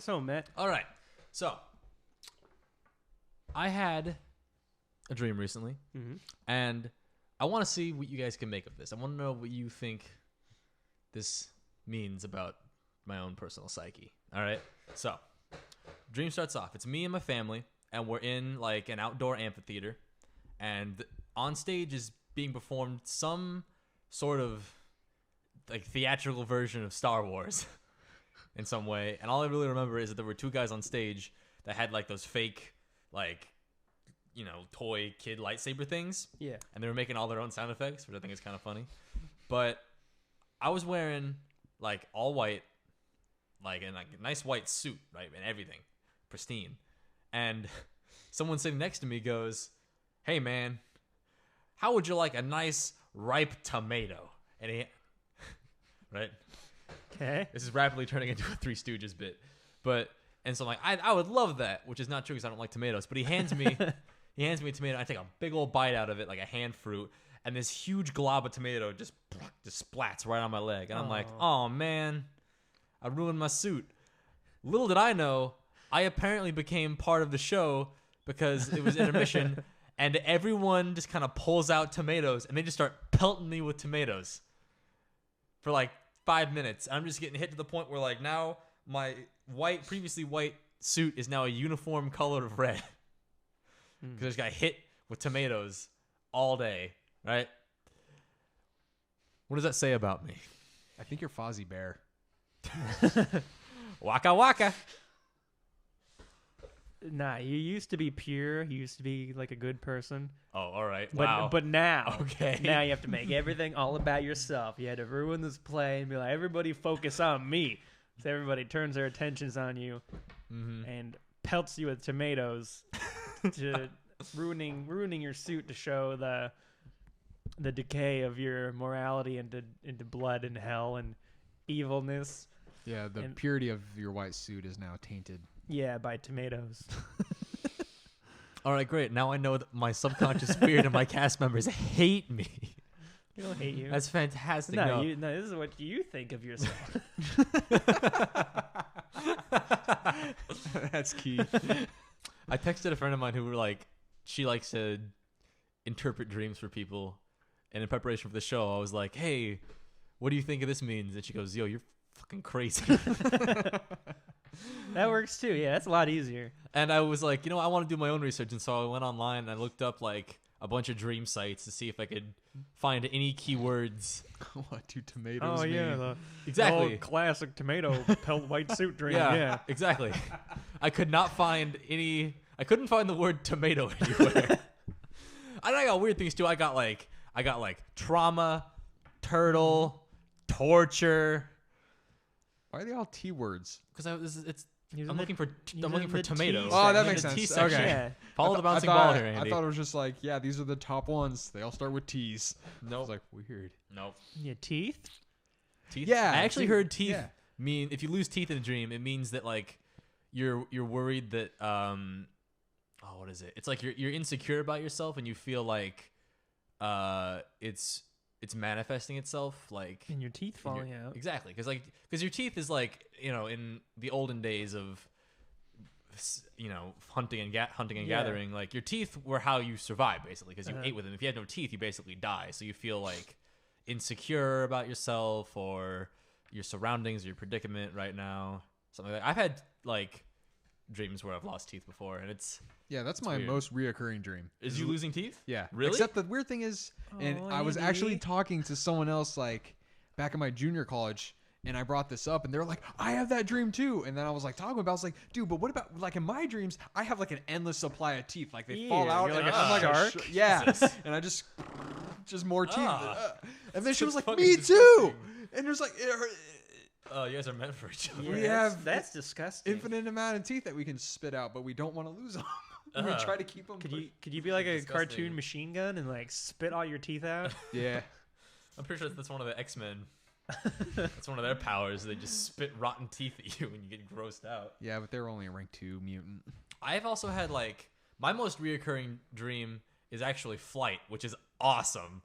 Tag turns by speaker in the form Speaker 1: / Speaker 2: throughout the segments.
Speaker 1: us home, Matt.
Speaker 2: All right. So, I had a dream recently, and I want to see what you guys can make of this. I want to know what you think this means about my own personal psyche. All right. So, dream starts off. It's me and my family, and we're in like an outdoor amphitheater, and on stage is being performed some sort of like theatrical version of Star Wars in some way. And all I really remember is that there were two guys on stage that had like those fake, like, you know, toy kid lightsaber things.
Speaker 1: Yeah.
Speaker 2: And they were making all their own sound effects, which I think is kind of funny. But I was wearing like all white, like in like a nice white suit, right? And everything pristine. And someone sitting next to me goes, "Hey man, how would you like a nice ripe tomato?" And he, right?
Speaker 1: Okay.
Speaker 2: This is rapidly turning into a Three Stooges bit. And so I'm like, I would love that, which is not true because I don't like tomatoes. But he hands me a tomato. I take a big old bite out of it, like a hand fruit, and this huge glob of tomato just splats right on my leg. And I'm like, oh man, I ruined my suit. Little did I know, I apparently became part of the show because it was intermission, and everyone just kind of pulls out tomatoes, and they just start pelting me with tomatoes for like 5 minutes. I'm just getting hit to the point where like now my previously white suit is now a uniform color of red because I just got hit with tomatoes all day, right? What does that say about me?
Speaker 3: I think you're Fozzie Bear.
Speaker 2: Waka waka.
Speaker 1: Nah, you used to be pure. You used to be like a good person.
Speaker 2: Oh, all right.
Speaker 1: But
Speaker 2: Wow.
Speaker 1: but now,
Speaker 2: Okay.
Speaker 1: now you have to make everything all about yourself. You had to ruin this play and be like, everybody focus on me. So everybody turns their attentions on you and pelts you with tomatoes, to ruining your suit to show the decay of your morality into blood and hell and evilness.
Speaker 3: Yeah, the purity of your white suit is now tainted.
Speaker 1: Yeah, by tomatoes.
Speaker 2: All right, great. Now I know that my subconscious spirit and my cast members hate me.
Speaker 1: They don't hate you.
Speaker 2: That's fantastic.
Speaker 1: No, this is what you think of yourself.
Speaker 3: That's key.
Speaker 2: I texted a friend of mine who were like, she likes to interpret dreams for people. And in preparation for the show, I was like, hey, what do you think of this means? And she goes, yo, you're fucking crazy.
Speaker 1: That works too. Yeah, that's a lot easier.
Speaker 2: And I was like, I want to do my own research. And so I went online and I looked up like a bunch of dream sites to see if I could find any keywords.
Speaker 3: What do tomatoes mean?
Speaker 1: The
Speaker 2: Exactly.
Speaker 1: old classic tomato pelt white suit dream.
Speaker 2: Yeah, exactly. I could not find I couldn't find the word tomato anywhere. And I got weird things too. I got like trauma, turtle, torture.
Speaker 3: Why are they all T words?
Speaker 2: Because I'm
Speaker 1: in
Speaker 2: looking for
Speaker 1: the
Speaker 2: tomatoes.
Speaker 1: T
Speaker 3: Oh, that
Speaker 2: In
Speaker 3: makes
Speaker 2: the T
Speaker 3: sense.
Speaker 2: section.
Speaker 3: Okay.
Speaker 1: Yeah.
Speaker 2: Follow the bouncing
Speaker 3: I
Speaker 2: ball
Speaker 3: thought,
Speaker 2: here, Andy.
Speaker 3: I thought it was just like, yeah, these are the top ones. They all start with T's. I
Speaker 2: Nope.
Speaker 3: was like, weird.
Speaker 2: Nope.
Speaker 1: Your teeth?
Speaker 2: Teeth?
Speaker 3: Yeah,
Speaker 2: I actually heard teeth
Speaker 3: yeah.
Speaker 2: mean if you lose teeth in a dream, it means that like you're worried that what is it? It's like you're insecure about yourself and you feel like it's manifesting itself like
Speaker 1: And your teeth falling out.
Speaker 2: Exactly, because your teeth is like in the olden days of hunting and gathering, like your teeth were how you survived basically because you ate with them. If you had no teeth, you basically die. So you feel like insecure about yourself or your surroundings or your predicament right now, something like that. I've had like dreams where I've lost teeth before, and it's
Speaker 3: Yeah, my
Speaker 2: weird.
Speaker 3: most reoccurring dream.
Speaker 2: Is you losing teeth?
Speaker 3: Yeah.
Speaker 2: Really?
Speaker 3: Except the weird thing is, and I was actually
Speaker 1: Andy.
Speaker 3: talking to someone else like back in my junior college, and I brought this up, and they're like, I have that dream too. And then I was like talking about, I was like, dude, but what about like in my dreams, I have like an endless supply of teeth. Like they fall out.
Speaker 1: you're like a
Speaker 3: I'm like
Speaker 1: shark?
Speaker 3: yeah. And I just more teeth. And then she was like,
Speaker 2: fucking
Speaker 3: me
Speaker 2: disgusting.
Speaker 3: too. And there's like,
Speaker 2: Oh, you guys are meant for each other.
Speaker 1: Yeah,
Speaker 3: We
Speaker 1: that's-
Speaker 3: have
Speaker 1: that's disgusting.
Speaker 3: infinite amount of teeth that we can spit out, but we don't want to lose them. We try to keep them.
Speaker 1: Could you be like a
Speaker 2: Disgusting.
Speaker 1: cartoon machine gun and like spit all your teeth out?
Speaker 3: Yeah.
Speaker 2: I'm pretty sure that's one of the X-Men. That's one of their powers. They just spit rotten teeth at you and you get grossed out.
Speaker 3: Yeah, but they're only a rank 2 mutant.
Speaker 2: I've also had like my most reoccurring dream is actually flight, which is awesome.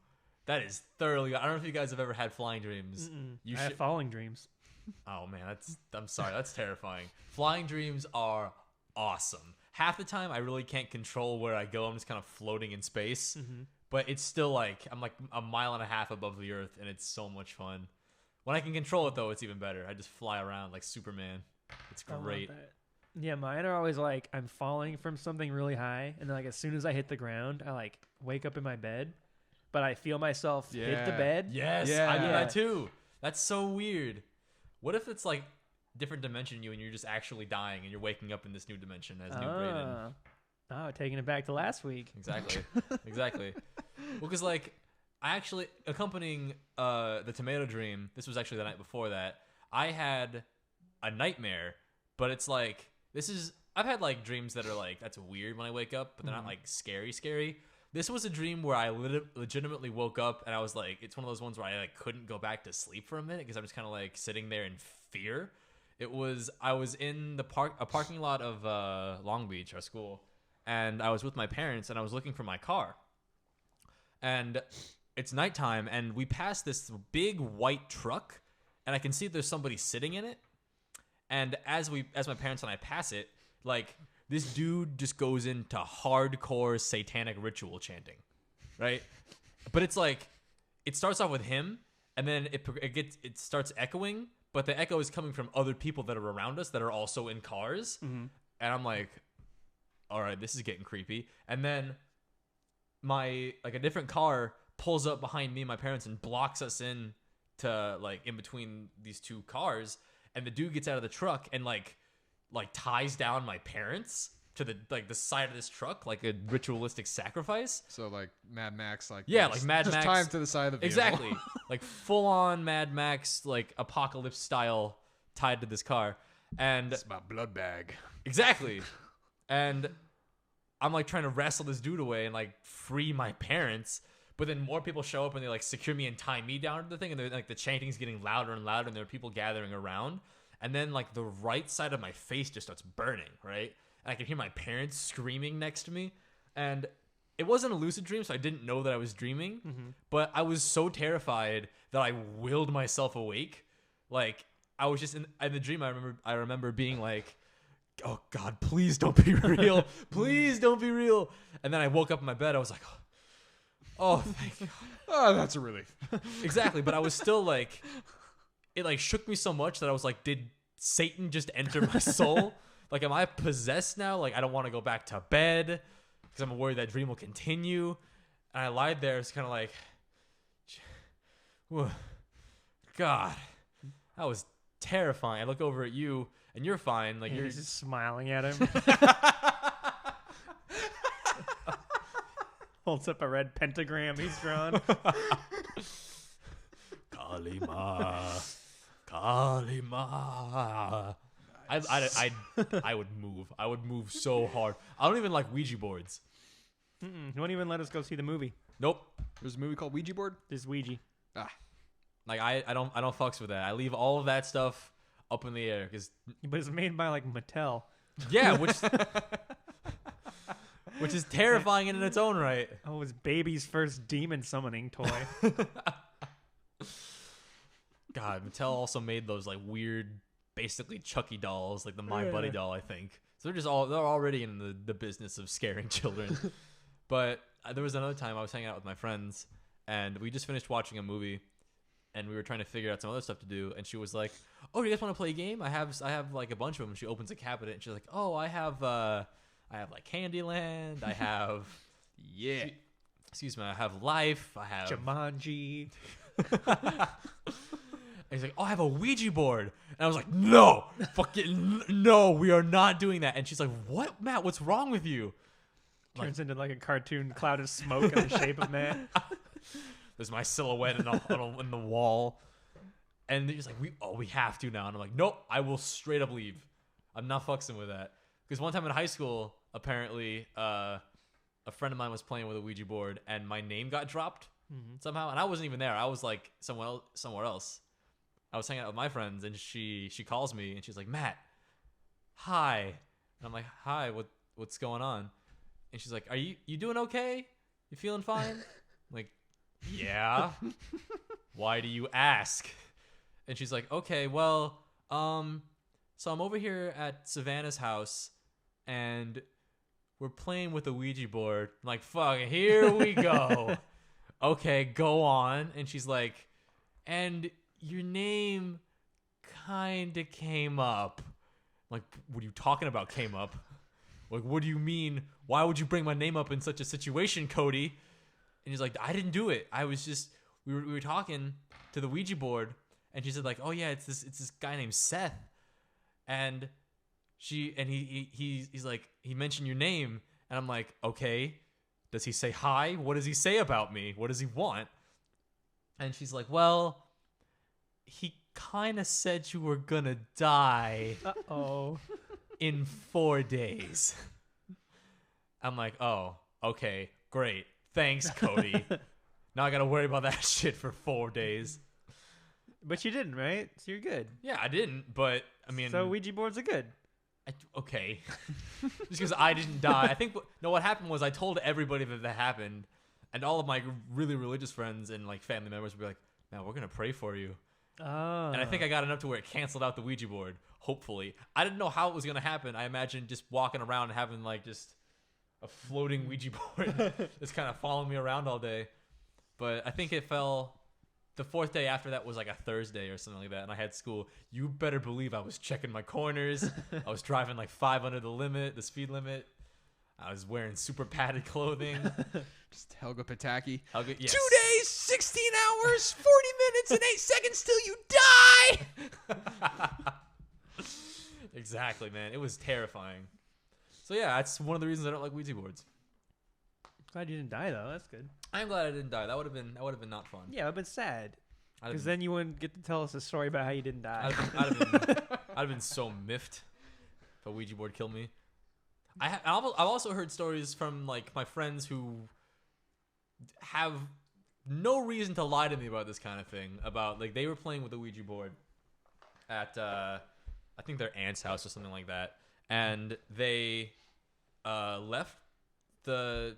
Speaker 2: That is thoroughly. I don't know if you guys have ever had flying dreams.
Speaker 1: I have falling dreams.
Speaker 2: Oh man, I'm sorry, that's terrifying. Flying dreams are awesome. Half the time I really can't control where I go. I'm just kind of floating in space. But it's still like I'm like a mile and a half above the earth, and it's so much fun. When I can control it though, it's even better. I just fly around like Superman. It's
Speaker 1: I love
Speaker 2: great.
Speaker 1: that. Yeah, mine are always like I'm falling from something really high, and then like as soon as I hit the ground, I like wake up in my bed, but I feel myself hit the
Speaker 3: Yeah.
Speaker 1: bed.
Speaker 2: Yes,
Speaker 3: Yeah.
Speaker 2: I do that too. That's so weird. What if it's like different dimension you and you're just actually dying and you're waking up in this new dimension as new Brayden?
Speaker 1: Oh, taking it back to last week.
Speaker 2: Exactly. Exactly. Well, because like I actually accompanying the tomato dream. This was actually the night before that. I had a nightmare, but it's like I've had like dreams that are like that's weird when I wake up, but they're not like scary. This was a dream where I legitimately woke up and I was like, it's one of those ones where I like couldn't go back to sleep for a minute because I'm just kind of like sitting there in fear. I was in a parking lot of Long Beach, our school, and I was with my parents and I was looking for my car. And it's nighttime and we passed this big white truck and I can see there's somebody sitting in it. And as my parents and I pass it, like this dude just goes into hardcore satanic ritual chanting, right? But it's like it starts off with him, and then it starts echoing, but the echo is coming from other people that are around us that are also in cars, and I'm like, all right, this is getting creepy. And then a different car pulls up behind me and my parents and blocks us in to like in between these two cars, and the dude gets out of the truck and like ties down my parents to the side of this truck like a ritualistic sacrifice.
Speaker 3: So like Mad Max, like
Speaker 2: like Mad
Speaker 3: just
Speaker 2: Max.
Speaker 3: tie him to the side of the vehicle.
Speaker 2: Exactly, like full on Mad Max, like apocalypse style, tied to this car, and
Speaker 3: It's my blood bag.
Speaker 2: exactly, and I'm like trying to wrestle this dude away and like free my parents. But then more people show up and they like secure me and tie me down to the thing, and they're like the chanting's getting louder and louder, and there are people gathering around. And then like the right side of my face just starts burning, right? And I can hear my parents screaming next to me. And it wasn't a lucid dream, so I didn't know that I was dreaming. But I was so terrified that I willed myself awake. Like I was just in the dream. I remember being like, "Oh God, please don't be real! Please don't be real!" And then I woke up in my bed. I was like, "Oh, thank God."
Speaker 3: Oh, that's a relief.
Speaker 2: Exactly, but I was still like, it like shook me so much that I was like, did Satan just enter my soul? Like, am I possessed now? Like, I don't want to go back to bed because I'm worried that dream will continue. And I lied there. It's kind of like, God, that was terrifying. I look over at you and you're fine. Like,
Speaker 1: And
Speaker 2: you're
Speaker 1: he's just smiling at him. Holds up a red pentagram he's drawn.
Speaker 2: Kalima. Kalima. Nice. I would move. I would move so hard. I don't even like Ouija boards.
Speaker 1: You won't even let us go see the movie.
Speaker 2: Nope.
Speaker 3: There's a movie called Ouija Board.
Speaker 1: This Ouija.
Speaker 2: Like I don't fucks with that. I leave all of that stuff up in the air because
Speaker 1: But it's made by like Mattel.
Speaker 2: yeah, which is terrifying in its own right.
Speaker 1: Oh, it was baby's first demon summoning toy.
Speaker 2: God, Mattel also made those like weird, basically Chucky dolls, like the My Buddy doll, I think. So they're already in the business of scaring children. But there was another time I was hanging out with my friends, and we just finished watching a movie, and we were trying to figure out some other stuff to do. And she was like, "Oh, you guys want to play a game? I have like a bunch of them." She opens a cabinet, and she's like, "Oh, I have like Candyland. I have excuse me, I have Life. I have
Speaker 1: Jumanji.
Speaker 2: And he's like, "Oh, I have a Ouija board." And I was like, "No, fucking no, we are not doing that." And she's like, "What, Matt? What's wrong with you?"
Speaker 1: Turns into like a cartoon cloud of smoke in the shape of Matt.
Speaker 2: There's my silhouette in the wall. And he's like, we have to now. And I'm like, "Nope, I will straight up leave. I'm not fucking with that." Because one time in high school, apparently, a friend of mine was playing with a Ouija board, and my name got dropped somehow. And I wasn't even there. I was like somewhere else. I was hanging out with my friends, and she calls me, and she's like, "Matt, hi." And I'm like, "Hi, what's going on?" And she's like, "Are you doing okay? You feeling fine?" I'm like, "Yeah." "Why do you ask?" And she's like, okay, well, so I'm over here at Savannah's house, and we're playing with a Ouija board. I'm like, fuck, here we go. Okay, go on. And she's like, and your name kind of came up. I'm like, what are you talking about came up? Like, what do you mean? Why would you bring my name up in such a situation, Cody? And he's like, I didn't do it. I was just, we were talking to the Ouija board, and she said like, oh yeah, it's this guy named Seth. And he's like, he mentioned your name, and I'm like, okay, does he say hi? What does he say about me? What does he want? And she's like, well, he kind of said you were gonna die in 4 days. I'm like, oh, okay, great. Thanks, Cody. Now I gotta worry about that shit for 4 days.
Speaker 1: But you didn't, right? So you're good.
Speaker 2: Yeah, I didn't, but I mean,
Speaker 1: so Ouija boards are good.
Speaker 2: Okay. Just because I didn't die. I think what happened was I told everybody that happened, and all of my really religious friends and like family members would be like, "Man, we're gonna pray for you."
Speaker 1: Oh.
Speaker 2: And I think I got enough to where it canceled out the Ouija board. Hopefully, I didn't know how it was gonna happen. I imagined just walking around and having like just a floating Ouija board just kind of following me around all day. But I think it fell. The 4th day after that was like a Thursday or something like that, and I had school. You better believe I was checking my corners. I was driving like 5 under the speed limit. I was wearing super padded clothing.
Speaker 3: Just Helga Pataki.
Speaker 2: Helga, yes.
Speaker 3: 2 days, 16 hours, 40 minutes, and 8 seconds till you die.
Speaker 2: Exactly, man. It was terrifying. So yeah, that's one of the reasons I don't like Ouija boards.
Speaker 1: Glad you didn't die though. That's good.
Speaker 2: I'm glad I didn't die. That would have been not fun.
Speaker 1: Yeah, it would have been sad. Because then you wouldn't get to tell us a story about how you didn't die.
Speaker 2: I'd have been so miffed if a Ouija board killed me. I've also heard stories from like my friends who have no reason to lie to me about this kind of thing. About like they were playing with a Ouija board at I think their aunt's house or something like that, and they left the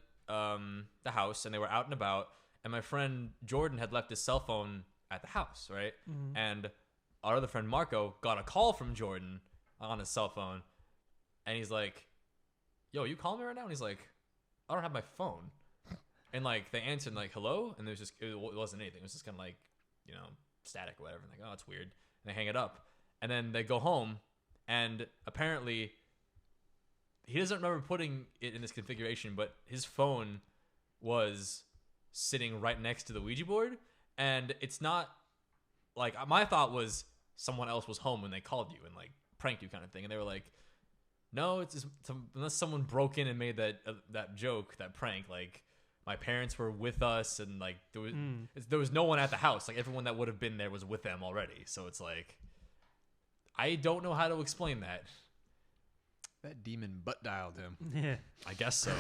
Speaker 2: house and they were out and about, and my friend Jordan had left his cell phone at the house, right? Mm-hmm. And our other friend Marco got a call from Jordan on his cell phone, and he's like, yo, you calling me right now? And he's like, I don't have my phone. And like they answered like, hello? And it wasn't anything. It was just kind of like, you know, static or whatever. And like, oh, it's weird. And they hang it up. And then they go home, and apparently he doesn't remember putting it in this configuration, but his phone was sitting right next to the Ouija board. And it's not like, my thought was someone else was home when they called you and like pranked you kind of thing. And they were like, no, it's just unless someone broke in and made that joke, that prank, like my parents were with us, and like there was no one at the house. Like everyone that would have been there was with them already. So it's like, I don't know how to explain that.
Speaker 3: That demon butt dialed him.
Speaker 1: Yeah.
Speaker 2: I guess so.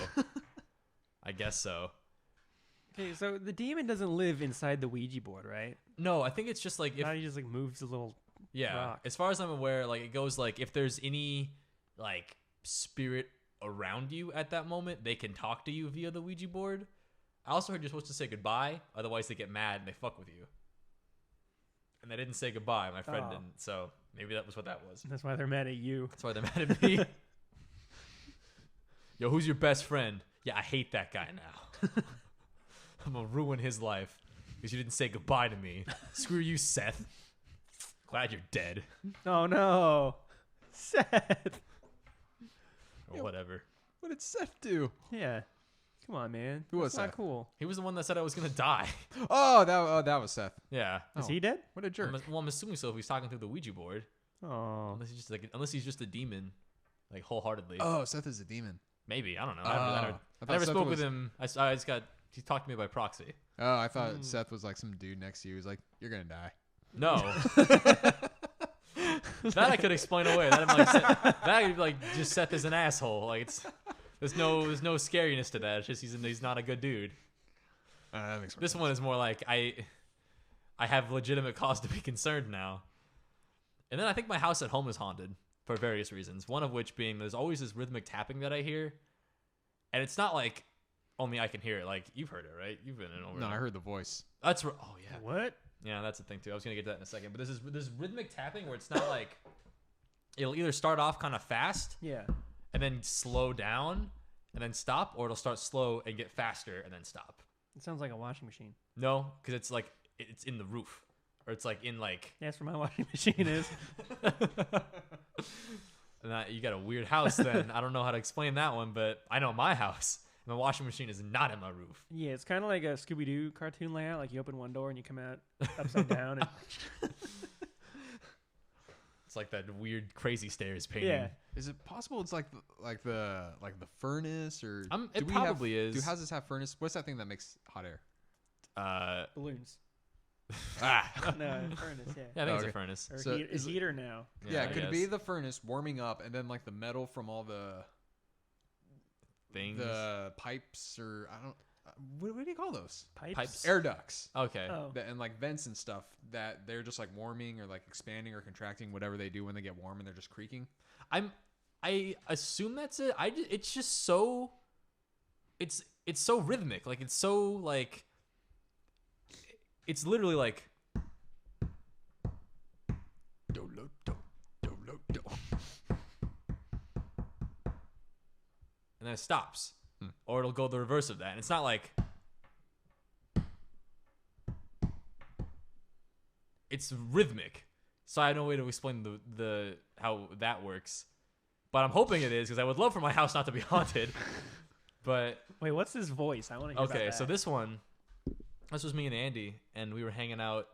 Speaker 2: I guess so.
Speaker 1: Okay, so the demon doesn't live inside the Ouija board, right?
Speaker 2: No, I think it's just like, if
Speaker 1: now he just like moves a little rock.
Speaker 2: As far as I'm aware, like it goes like, if there's any like spirit around you at that moment, they can talk to you via the Ouija board. I also heard you're supposed to say goodbye, otherwise they get mad and they fuck with you. And they didn't say goodbye. My friend didn't, so maybe that was what that was.
Speaker 1: That's why they're mad at you.
Speaker 2: That's why they're mad at me. Yo, who's your best friend? Yeah, I hate that guy now. I'm gonna ruin his life because you didn't say goodbye to me. Screw you, Seth. Glad you're dead.
Speaker 1: Oh no, Seth.
Speaker 2: Or whatever.
Speaker 3: What did Seth do?
Speaker 1: Yeah. Come on, man.
Speaker 3: Who was
Speaker 1: That's not
Speaker 3: Seth?
Speaker 1: cool.
Speaker 2: He was the one that said I was gonna die.
Speaker 3: Oh, that was Seth.
Speaker 2: Yeah.
Speaker 1: Is he dead?
Speaker 3: What a jerk.
Speaker 2: I'm assuming so if he's talking through the Ouija board.
Speaker 1: Oh.
Speaker 2: Unless he's just a demon, like wholeheartedly.
Speaker 3: Oh, Seth is a demon.
Speaker 2: Maybe, I don't know.
Speaker 3: Oh.
Speaker 2: I never spoke with him. I just got, he talked to me by proxy.
Speaker 3: Oh, I thought Seth was like some dude next to you. He was like, "You're gonna die."
Speaker 2: No. That I could explain away. That I'm like, that could be like just Seth is an asshole. Like there's no scariness to that. It's just he's not a good dude.
Speaker 3: That makes more
Speaker 2: This
Speaker 3: sense.
Speaker 2: one is more like I have legitimate cause to be concerned now. And then I think my house at home is haunted for various reasons. One of which being there's always this rhythmic tapping that I hear, and it's not like only I can hear it. Like you've heard it, right? You've been in over.
Speaker 3: No, I heard the voice.
Speaker 2: That's oh yeah.
Speaker 1: What?
Speaker 2: Yeah, that's the thing too. I was gonna get to that in a second, but this rhythmic tapping where it's not like it'll either start off kind of fast,
Speaker 1: Yeah.
Speaker 2: and then slow down, and then stop, or it'll start slow and get faster and then stop.
Speaker 1: It sounds like a washing machine.
Speaker 2: No, because it's like it's in the roof, or it's like in like.
Speaker 1: That's where my washing machine is.
Speaker 2: And you got a weird house then. I don't know how to explain that one, but I know my house. My washing machine is not in my roof.
Speaker 1: Yeah, it's kind of like a Scooby-Doo cartoon layout. Like you open one door and you come out upside down. And
Speaker 2: It's like that weird crazy stairs painting.
Speaker 1: yeah.
Speaker 3: Is it possible it's like the furnace or
Speaker 2: It probably is.
Speaker 3: Do houses have furnace? What's that thing that makes hot air?
Speaker 1: Balloons.
Speaker 3: Ah.
Speaker 1: No, furnace, yeah.
Speaker 2: Yeah, I think it's
Speaker 3: Okay.
Speaker 2: a furnace.
Speaker 1: Or
Speaker 3: So
Speaker 1: a
Speaker 3: is it-
Speaker 1: heater now.
Speaker 3: Yeah,
Speaker 2: I
Speaker 3: could it
Speaker 2: guess.
Speaker 3: be the furnace warming up and then like the metal from all the
Speaker 2: Things.
Speaker 3: pipes or I don't what do you call those?
Speaker 1: Pipes?
Speaker 3: Air ducts.
Speaker 2: Okay.
Speaker 1: Oh.
Speaker 3: And like vents and stuff that they're just like warming or like expanding or contracting, whatever they do when they get warm and they're just creaking.
Speaker 2: I assume that's it. It's just so. It's so rhythmic. Like it's so like. It's literally like.
Speaker 3: Do, lo, do, do, lo, do.
Speaker 2: And then it stops, or it'll go the reverse of that. And it's not like. It's rhythmic, so I have no way to explain the how that works. But I'm hoping it is because I would love for my house not to be haunted. But
Speaker 1: Wait, what's this voice? I want to hear
Speaker 2: okay,
Speaker 1: about
Speaker 2: so
Speaker 1: that.
Speaker 2: this was me and Andy, and we were hanging out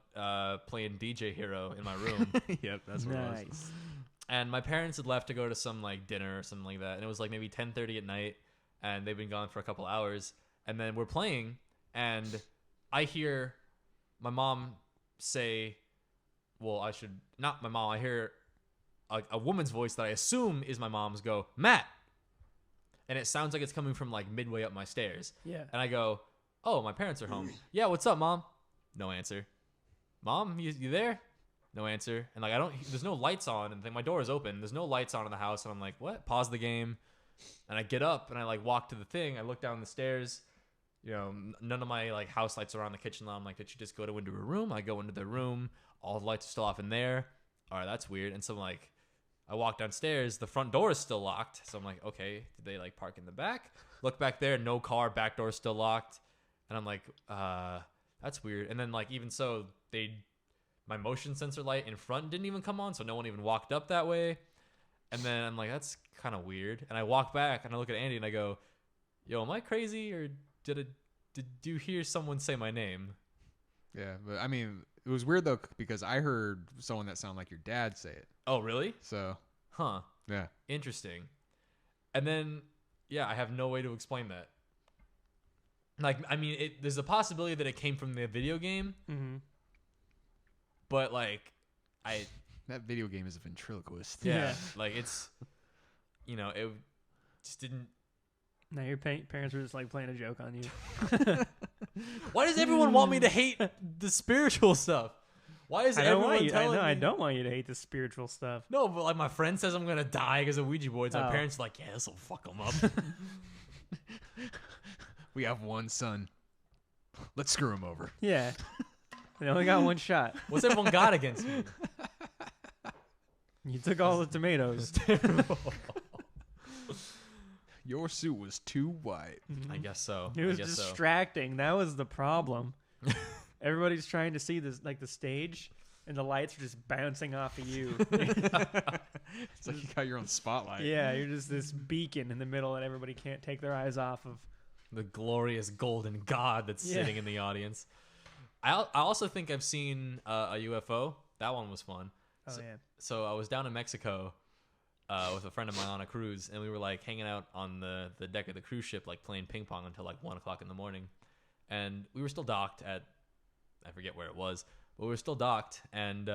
Speaker 2: playing DJ Hero in my room.
Speaker 3: Yep, that's what it was.
Speaker 1: Nice.
Speaker 2: And my parents had left to go to some like dinner or something like that, and it was like maybe 10:30 at night, and they've been gone for a couple hours. And then we're playing, and I hear my mom say, "Well, I should not my mom." I hear a woman's voice that I assume is my mom's go, "Matt," and it sounds like it's coming from like midway up my stairs.
Speaker 1: Yeah.
Speaker 2: And I go, "Oh, my parents are home." "Yeah, what's up, Mom?" No answer. "Mom, you there?" No answer. And like there's no lights on, and my door is open. There's no lights on in the house, and I'm like, "What?" Pause the game, and I get up and I like walk to the thing. I look down the stairs. You know, none of my like house lights are on the kitchen. I'm like, "Did she just go into her room?" I go into the room. All the lights are still off in there. All right, that's weird. And so I'm like, I walk downstairs. The front door is still locked. So I'm like, okay, did they like park in the back? Look back there, no car, back door still locked. And I'm like, that's weird. And then like even so, my motion sensor light in front didn't even come on, so no one even walked up that way. And then I'm like, that's kind of weird. And I walk back and I look at Andy and I go, "Yo, am I crazy or did you hear someone say my name?"
Speaker 3: Yeah, but I mean, it was weird though because I heard someone that sounded like your dad say it.
Speaker 2: Oh, really?
Speaker 3: So,
Speaker 2: Huh.
Speaker 3: yeah.
Speaker 2: Interesting. And then, yeah, I have no way to explain that. Like, I mean, there's a possibility that it came from the video game,
Speaker 1: Mm-hmm.
Speaker 2: but like,
Speaker 3: That video game is a ventriloquist.
Speaker 2: yeah,
Speaker 1: Yeah.
Speaker 2: like it's, it just didn't.
Speaker 1: Now your parents were just like playing a joke on you.
Speaker 2: Why does everyone want me to hate the spiritual stuff? Why is
Speaker 1: I don't
Speaker 2: everyone
Speaker 1: want you.
Speaker 2: telling me?
Speaker 1: I don't want you to hate the spiritual stuff.
Speaker 2: No, but like my friend says I'm gonna die because of Ouija boards. My
Speaker 1: Oh.
Speaker 2: parents are like, "Yeah, this will fuck them up."
Speaker 3: We have one son. Let's screw him over.
Speaker 1: Yeah. They only got one shot.
Speaker 2: What's everyone got against me?
Speaker 1: You took all the tomatoes.
Speaker 3: Your suit was too white.
Speaker 2: I guess so.
Speaker 1: It was
Speaker 2: I guess so.
Speaker 1: distracting. That was the problem. Everybody's trying to see this, like the stage, and the lights are just bouncing off of you.
Speaker 3: It's like you got your own spotlight.
Speaker 1: Yeah, you're just this beacon in the middle that everybody can't take their eyes off of.
Speaker 2: The glorious golden god that's
Speaker 1: Yeah.
Speaker 2: sitting in the audience. I also think I've seen a UFO. That one was fun.
Speaker 1: Oh
Speaker 2: So-
Speaker 1: yeah.
Speaker 2: So I was down in Mexico with a friend of mine on a cruise, and we were like hanging out on the deck of the cruise ship, like playing ping pong until like 1:00 in the morning. And we were still docked at, I forget where it was, but we were still docked, and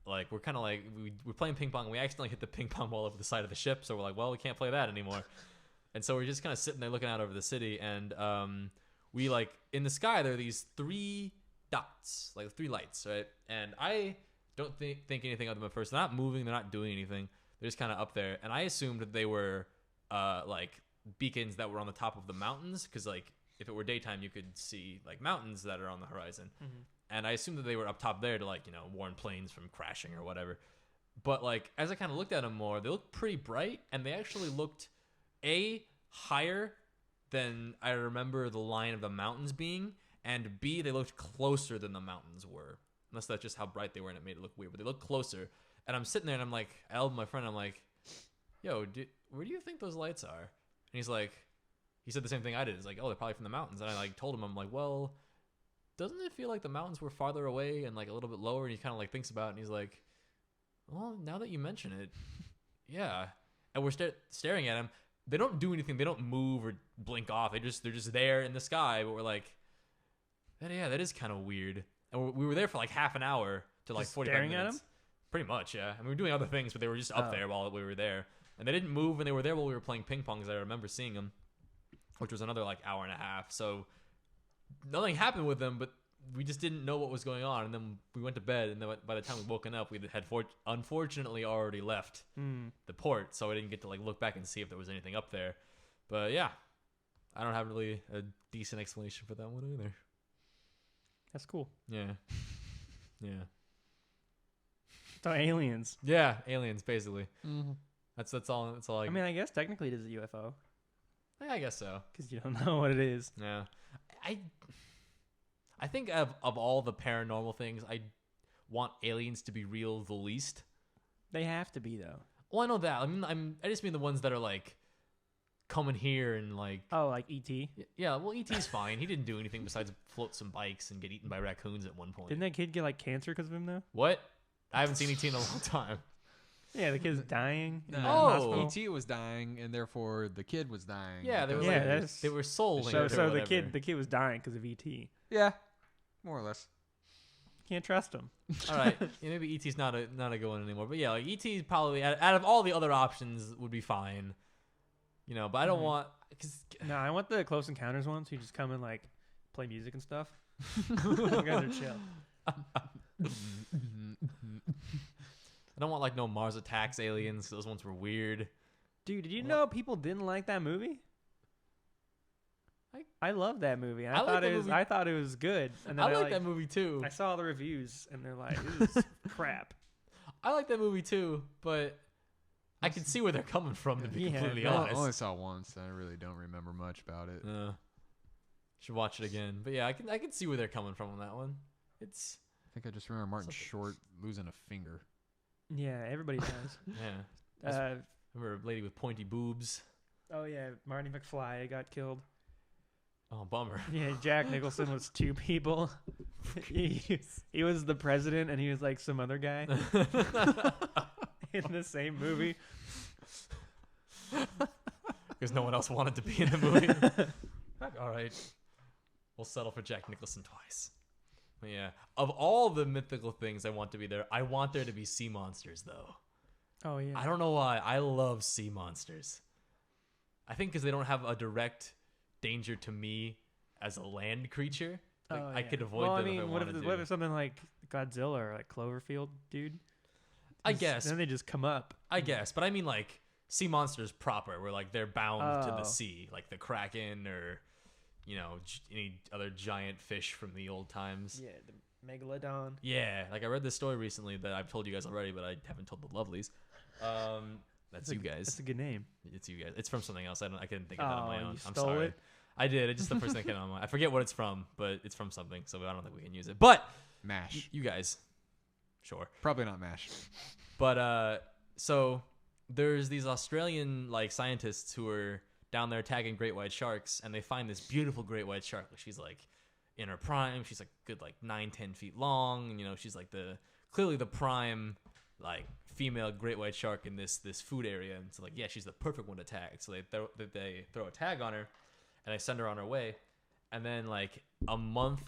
Speaker 2: like we're kind of like we're playing ping pong, and we accidentally hit the ping pong ball over the side of the ship, so we're like, well, we can't play that anymore. And so we're just kind of sitting there looking out over the city, and we like in the sky there are these 3 dots, like 3 lights, right? And I don't think anything of them at first. They're not moving, they're not doing anything. They're just kind of up there, and I assumed that they were like beacons that were on the top of the mountains, because like if it were daytime, you could see like mountains that are on the horizon. And I assumed that they were up top there to like, warn planes from crashing or whatever. But like, as I kind of looked at them more, they looked pretty bright, and they actually looked higher than I remember the line of the mountains being, and B, they looked closer than the mountains were. Unless that's just how bright they were and it made it look weird, but they looked closer. And I'm sitting there and I'm like, I yelled at my friend, I'm like, yo, where do you think those lights are? And he's like, he said the same thing I did. He's like, oh, they're probably from the mountains. And I like told him, I'm like, well, doesn't it feel like the mountains were farther away and like a little bit lower? And he kind of like thinks about it and he's like, well, now that you mention it, yeah. And we're staring at him. They don't do anything. They don't move or blink off. They're just there in the sky. But we're like, that is kind of weird. And we were there for like half an hour to like
Speaker 1: Just
Speaker 2: 45
Speaker 1: staring
Speaker 2: minutes.
Speaker 1: at him?
Speaker 2: Pretty much, yeah. I mean, we were doing other things, but they were just up there while we were there. And they didn't move, and they were there while we were playing ping pong, because I remember seeing them, which was another like hour and a half. So nothing happened with them, but we just didn't know what was going on. And then we went to bed, and then by the time we woken up, we had unfortunately already left the port, so I didn't get to like look back and see if there was anything up there. But yeah, I don't have really a decent explanation for that one either.
Speaker 1: That's cool.
Speaker 2: Yeah. Yeah.
Speaker 1: So aliens.
Speaker 2: Yeah, aliens, basically.
Speaker 3: Mm-hmm.
Speaker 2: That's all. That's all.
Speaker 1: I mean, I guess technically it is a UFO
Speaker 2: yeah, I guess so.
Speaker 1: because you don't know what it is.
Speaker 2: Yeah, I think of all the paranormal things, I want aliens to be real the least.
Speaker 1: They have to be though.
Speaker 2: Well, I know that. I mean, I just mean the ones that are like coming here and like.
Speaker 1: Oh, like E.T.
Speaker 2: Yeah, well, E.T.'s fine. He didn't do anything besides float some bikes and get eaten by raccoons at one point.
Speaker 1: Didn't that kid get like cancer because of him though?
Speaker 2: What? I haven't seen E.T. in a long time.
Speaker 1: Yeah, the kid's dying. In the
Speaker 2: Oh.
Speaker 1: hospital.
Speaker 3: E.T. was dying, and therefore the kid was dying.
Speaker 2: Yeah, they were
Speaker 3: because-
Speaker 2: they were soul
Speaker 1: So,
Speaker 2: linked or
Speaker 1: so
Speaker 2: whatever.
Speaker 1: the kid was dying because of E.T.
Speaker 3: Yeah, more or less.
Speaker 1: Can't trust him.
Speaker 2: All right, yeah, maybe E.T.'s not a good one anymore. But yeah, like E.T. probably out of all the other options would be fine. But I don't want because
Speaker 1: No, I want the Close Encounters ones who just come and like play music and stuff. You guys are chill.
Speaker 2: I don't want like no Mars Attacks aliens. Those ones were weird.
Speaker 1: Dude, did you know people didn't like that movie? I love that movie.
Speaker 2: I like that movie.
Speaker 1: I thought it was good. And then
Speaker 2: I like that movie too.
Speaker 1: I saw all the reviews and they're like, this is crap.
Speaker 2: I like that movie too, but I can see where they're coming from. To be
Speaker 1: Yeah,
Speaker 2: completely
Speaker 1: no.
Speaker 3: I
Speaker 2: honest,
Speaker 3: only saw it once. I really don't remember much about it.
Speaker 2: should watch it again. But yeah, I can see where they're coming from on that one. It's
Speaker 3: I think I just remember Martin
Speaker 2: Something.
Speaker 3: Short losing a finger.
Speaker 1: Yeah, everybody does.
Speaker 2: yeah. Remember a lady with pointy boobs.
Speaker 1: Oh yeah, Marty McFly got killed.
Speaker 2: Oh, bummer.
Speaker 1: Yeah, Jack Nicholson was two people. he was the president and he was like some other guy in the same movie.
Speaker 2: Because no one else wanted to be in a movie. All right. We'll settle for Jack Nicholson twice. But yeah. Of all the mythical things I want to be there, I want there to be sea monsters, though.
Speaker 1: Oh yeah.
Speaker 2: I don't know why. I love sea monsters. I think because they don't have a direct danger to me as a land creature. Like,
Speaker 1: Oh,
Speaker 2: I
Speaker 1: yeah.
Speaker 2: could avoid
Speaker 1: well,
Speaker 2: them
Speaker 1: I mean,
Speaker 2: if I
Speaker 1: what
Speaker 2: wanted to.
Speaker 1: what if something like Godzilla or like Cloverfield, dude?
Speaker 2: I guess.
Speaker 1: Then they just come up.
Speaker 2: I guess. But I mean, like, sea monsters proper, where, like, they're bound to the
Speaker 1: Oh.
Speaker 2: sea. Like the Kraken or, any other giant fish from the old times.
Speaker 1: Yeah, the Megalodon.
Speaker 2: Yeah, like I read this story recently that I've told you guys already, but I haven't told the lovelies. That's you guys.
Speaker 1: That's a good name.
Speaker 2: It's you guys. It's from something else. I couldn't think of that on my
Speaker 1: Oh,
Speaker 2: own.
Speaker 1: you
Speaker 2: I'm
Speaker 1: stole
Speaker 2: sorry.
Speaker 1: it?
Speaker 2: I did. It's just the first thing that came on my mind. I forget what it's from, but it's from something, so I don't think we can use it. But
Speaker 3: MASH.
Speaker 2: you guys, sure.
Speaker 3: Probably not MASH.
Speaker 2: But so there's these Australian like scientists who are down there tagging great white sharks, and they find this beautiful great white shark. She's like in her prime. She's like good like 9-10 feet long. And, she's like clearly the prime like female great white shark in this food area. And so like yeah, she's the perfect one to tag. So they throw a tag on her, and they send her on her way. And then like a month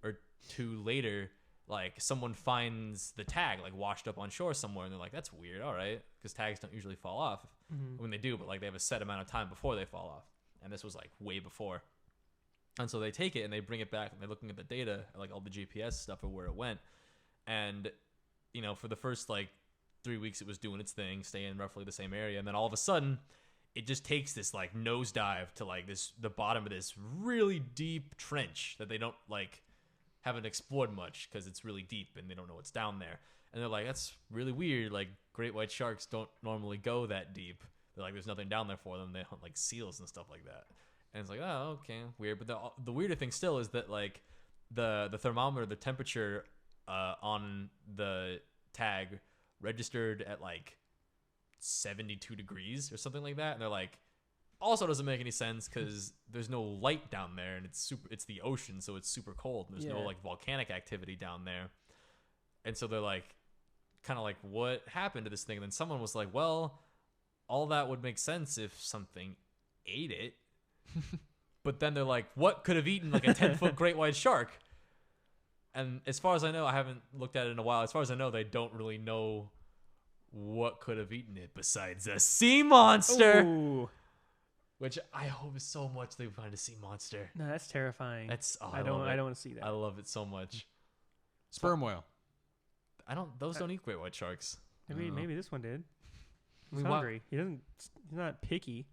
Speaker 2: or two later, like someone finds the tag like washed up on shore somewhere, and they're like, that's weird. All right, because tags don't usually fall off. When they do, but like they have a set amount of time before they fall off, and this was like way before. And so they take it and they bring it back, and they're looking at the data, like all the GPS stuff of where it went. And for the first like 3 weeks it was doing its thing, staying roughly the same area, and then all of a sudden it just takes this like nosedive to like the bottom of this really deep trench that they don't like haven't explored much because it's really deep and they don't know what's down there. And they're like, that's really weird. Like, great white sharks don't normally go that deep. They're like, there's nothing down there for them. They hunt like seals and stuff like that. And it's like, oh, okay, weird. But the weirder thing still is that like the thermometer, the temperature on the tag registered at like 72 degrees or something like that. And they're like, also doesn't make any sense because there's no light down there and it's the ocean, so it's super cold. And there's no like volcanic activity down there. And so they're like, kind of like, what happened to this thing? And then someone was like, well, all that would make sense if something ate it. But then they're like, what could have eaten like a 10-foot great white shark? And as far as I know, I haven't looked at it in a while. As far as I know, they don't really know what could have eaten it besides a sea monster.
Speaker 1: Ooh.
Speaker 2: Which I hope so much they find a sea monster.
Speaker 1: No, that's terrifying.
Speaker 2: That's
Speaker 1: I don't want to see that.
Speaker 2: I love it so much.
Speaker 3: Sperm whale.
Speaker 2: Those don't eat great white sharks.
Speaker 1: Maybe this one did. He's
Speaker 2: mean,
Speaker 1: hungry. He's not picky.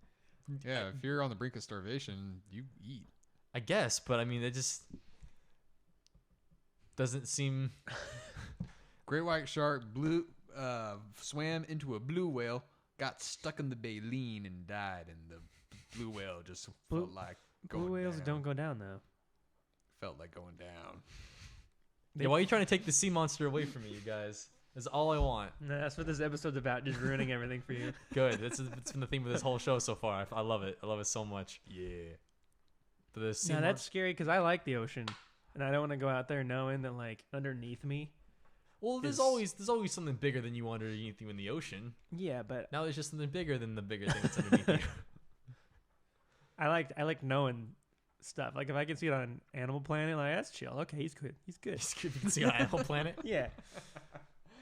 Speaker 3: Yeah, if you're on the brink of starvation, you eat.
Speaker 2: I guess, but I mean, it just doesn't seem.
Speaker 3: Great white shark swam into a blue whale, got stuck in the baleen and died, and the blue whale just felt like going
Speaker 1: Blue whales
Speaker 3: down.
Speaker 1: don't go down though.
Speaker 3: Felt like going down.
Speaker 2: Yeah, why are you trying to take the sea monster away from me, you guys? That's all I want.
Speaker 1: No, that's what this episode's about. Just ruining everything for you.
Speaker 2: Good. It's been the theme of this whole show so far. I love it. I love it so much.
Speaker 3: Yeah.
Speaker 2: But the sea
Speaker 1: No, that's
Speaker 2: monster.
Speaker 1: scary because I like the ocean, and I don't want to go out there knowing that like underneath me.
Speaker 2: Well, there's always something bigger than you underneath you in the ocean.
Speaker 1: Yeah, but
Speaker 2: Now there's just something bigger than the bigger thing that's underneath you.
Speaker 1: I like knowing stuff. Like if I can see it on Animal Planet, like that's chill. Okay, he's good. He's good.
Speaker 2: You can see on Animal Planet.
Speaker 1: Yeah.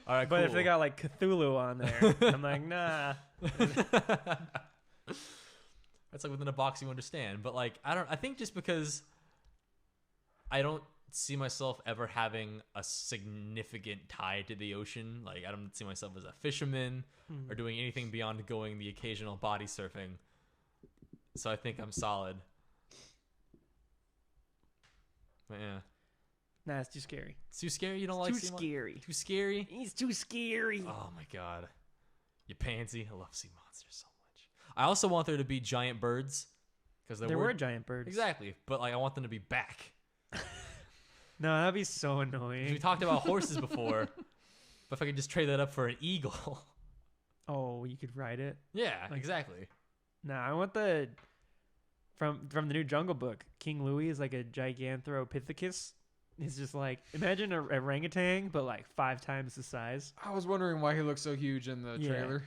Speaker 2: All right,
Speaker 1: But
Speaker 2: cool.
Speaker 1: if they got like Cthulhu on there, I'm like, nah.
Speaker 2: That's like within a box you understand. But like I think just because I don't see myself ever having a significant tie to the ocean. Like I don't see myself as a fisherman or doing anything beyond going the occasional body surfing. So I think I'm solid. But yeah.
Speaker 1: Nah, it's too scary.
Speaker 2: It's too scary? You don't like
Speaker 1: Too
Speaker 2: sea
Speaker 1: scary.
Speaker 2: Too scary?
Speaker 1: He's too scary.
Speaker 2: Oh my god. You pansy. I love sea monsters so much. I also want there to be giant birds. Because
Speaker 1: There were giant birds.
Speaker 2: Exactly. But like I want them to be back.
Speaker 1: No, that'd be so
Speaker 2: 'Cause
Speaker 1: annoying.
Speaker 2: we talked about horses before. But if I could just trade that up for an eagle.
Speaker 1: Oh, you could ride it.
Speaker 2: Yeah,
Speaker 1: Like-
Speaker 2: exactly.
Speaker 1: Nah, I want the from the new Jungle Book. King Louis is like a Gigantopithecus. He's just like imagine a orangutan, but like 5 times the size.
Speaker 3: I was wondering why he looked so huge in the
Speaker 1: Yeah.
Speaker 3: trailer.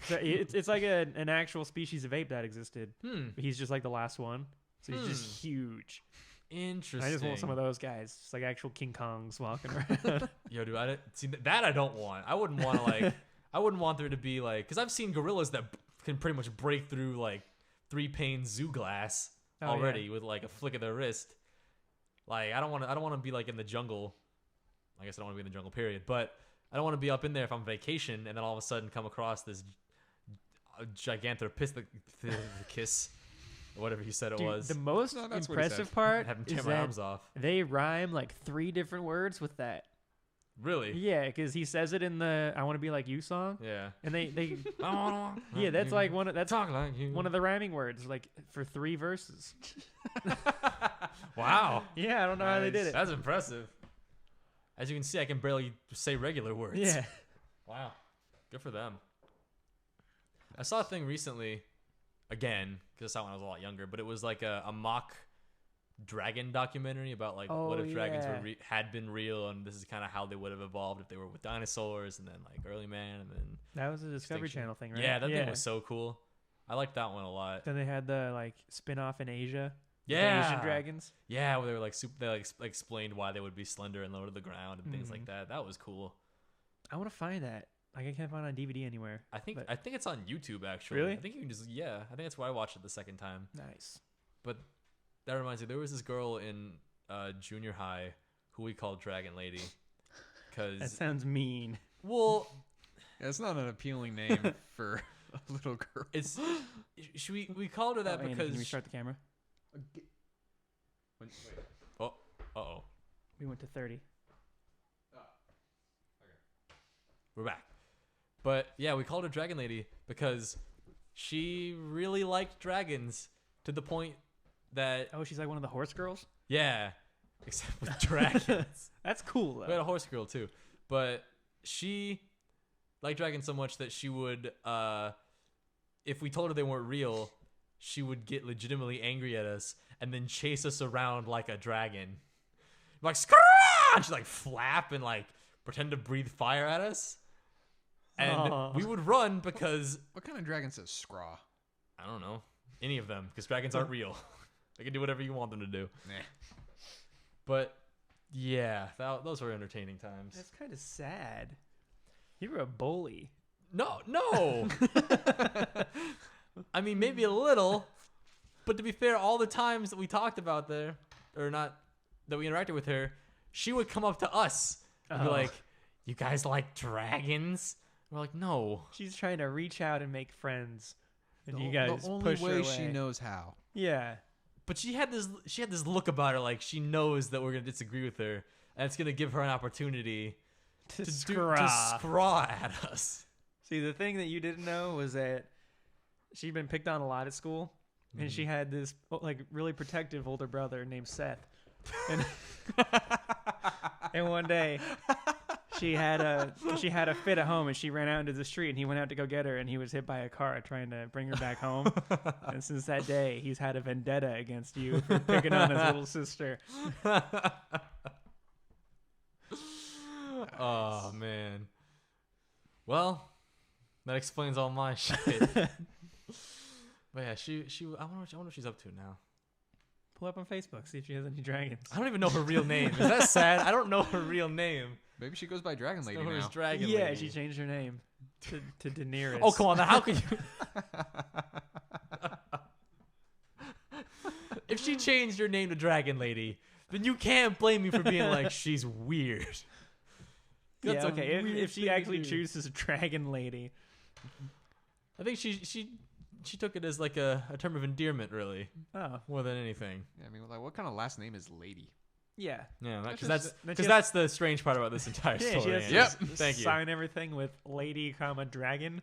Speaker 1: So it's like an actual species of ape that existed.
Speaker 2: Hmm.
Speaker 1: But he's just like the last one, so he's just huge.
Speaker 2: Interesting.
Speaker 1: I just want some of those guys, just like actual King Kongs walking around.
Speaker 2: Yo, dude, see that I don't want. I wouldn't want to like. I wouldn't want there to be like, because I've seen gorillas that can pretty much break through like 3-pane zoo glass
Speaker 1: Oh,
Speaker 2: already
Speaker 1: yeah.
Speaker 2: with like a flick of their wrist. Like I don't want to be like in the jungle. I guess I don't want to be in the jungle, period. But I don't want to be up in there if I'm on vacation and then all of a sudden come across this Gigantopithecus, or whatever you said it
Speaker 1: Dude,
Speaker 2: was.
Speaker 1: the most
Speaker 3: No, that's what he
Speaker 1: impressive
Speaker 3: said.
Speaker 1: part
Speaker 2: Have him
Speaker 1: is
Speaker 2: tear my
Speaker 1: that
Speaker 2: arms off.
Speaker 1: they rhyme like 3 different words with that.
Speaker 2: Really?
Speaker 1: Yeah, because he says it in the "I Want to Be Like You" song,
Speaker 2: Yeah.
Speaker 1: and they
Speaker 2: Yeah,
Speaker 1: that's like that's
Speaker 2: talk like you.
Speaker 1: one of the rhyming words, like for 3 verses.
Speaker 2: Wow.
Speaker 1: Yeah, I don't know how they did it.
Speaker 2: That's impressive. As you can see, I can barely say regular words.
Speaker 1: Yeah,
Speaker 2: Wow. Good for them. I saw a thing recently, again, because I saw it when I was a lot younger, but it was like a mock dragon documentary about like what
Speaker 1: Oh,
Speaker 2: if dragons
Speaker 1: yeah.
Speaker 2: had been real, and this is kind of how they would have evolved if they were with dinosaurs, and then like early man, and then
Speaker 1: that was a Discovery
Speaker 2: Extinction.
Speaker 1: Channel thing, right?
Speaker 2: yeah, that thing was so cool. I liked that one a lot.
Speaker 1: Then they had the like spin-off in Asia. with the
Speaker 2: Yeah,
Speaker 1: Asian dragons.
Speaker 2: Yeah, where they were like they like explained why they would be slender and low to the ground and things like that. That was cool.
Speaker 1: I want to find that. Like I can't find it on DVD anywhere.
Speaker 2: I think
Speaker 1: But-
Speaker 2: it's on YouTube actually.
Speaker 1: Really?
Speaker 2: I think you can just I think that's where I watched it the second time.
Speaker 1: Nice.
Speaker 2: But that reminds me, there was this girl in junior high who we called Dragon Lady,
Speaker 1: That
Speaker 2: because
Speaker 1: sounds mean.
Speaker 2: well,
Speaker 3: Yeah, it's not an appealing name for a little girl.
Speaker 2: it's we called her that
Speaker 1: Andy,
Speaker 2: because
Speaker 1: can we start the camera?
Speaker 2: oh.
Speaker 1: We went to 30.
Speaker 2: We're back. But yeah, we called her Dragon Lady because she really liked dragons to the point that
Speaker 1: Oh, she's like one of the horse girls?
Speaker 2: yeah, except with dragons.
Speaker 1: That's cool, though.
Speaker 2: We had a horse girl too, but she liked dragons so much that she would, if we told her they weren't real, she would get legitimately angry at us and then chase us around like a dragon, like Skrrr! And she'd like flap and like pretend to breathe fire at us, and we would run because
Speaker 3: What kind of dragon says scraw?
Speaker 2: I don't know any of them because dragons aren't real. They can do whatever you want them to do.
Speaker 3: Nah.
Speaker 2: But yeah, those were entertaining times.
Speaker 1: That's kind of sad. You were a bully.
Speaker 2: No. I mean, maybe a little, but to be fair, all the times that we talked about there, or not, that we interacted with her, she would come up to us and be like, "You guys like dragons?" We're like, "No."
Speaker 1: She's trying to reach out and make friends, and you
Speaker 3: The
Speaker 1: guys
Speaker 3: only
Speaker 1: push her
Speaker 3: way
Speaker 1: away.
Speaker 3: she knows how.
Speaker 1: Yeah.
Speaker 2: But she had this look about her, like she knows that we're gonna disagree with her, and it's gonna give her an opportunity
Speaker 1: To
Speaker 2: to
Speaker 1: scraw.
Speaker 2: scraw at us.
Speaker 1: See, the thing that you didn't know was that she'd been picked on a lot at school, and she had this like really protective older brother named Seth. And, and one day, she had a fit at home, and she ran out into the street, and he went out to go get her, and he was hit by a car trying to bring her back home. And since that day, he's had a vendetta against you for picking on his little sister.
Speaker 2: Oh man. Well, that explains all my shit. But yeah, she. I wonder what she's up to now.
Speaker 1: Pull up on Facebook, see if she has any dragons.
Speaker 2: I don't even know her real name. Is that sad? I don't know her real name.
Speaker 3: Maybe she goes by Dragon Lady
Speaker 2: Know her
Speaker 3: now.
Speaker 2: as Dragon
Speaker 1: Yeah,
Speaker 2: Lady.
Speaker 1: she changed her name to Daenerys.
Speaker 2: Oh come on! Now how could you? If she changed her name to Dragon Lady, then you can't blame me for being like she's weird.
Speaker 1: Yeah,
Speaker 2: That's a
Speaker 1: okay.
Speaker 2: weird
Speaker 1: If she
Speaker 2: thing to
Speaker 1: actually
Speaker 2: do.
Speaker 1: chooses Dragon Lady,
Speaker 2: I think she took it as like a term of endearment, really,
Speaker 1: oh
Speaker 2: more than anything.
Speaker 3: Yeah, I mean, like, what kind of last name is Lady?
Speaker 1: yeah,
Speaker 2: Yeah,
Speaker 1: That's
Speaker 2: because
Speaker 1: just-
Speaker 2: that's that's the strange part about this entire
Speaker 1: yeah. She
Speaker 2: story.
Speaker 1: has
Speaker 2: Andy.
Speaker 1: to
Speaker 3: Yep.
Speaker 1: s-
Speaker 2: Thank you.
Speaker 1: sign everything with Lady, Dragon.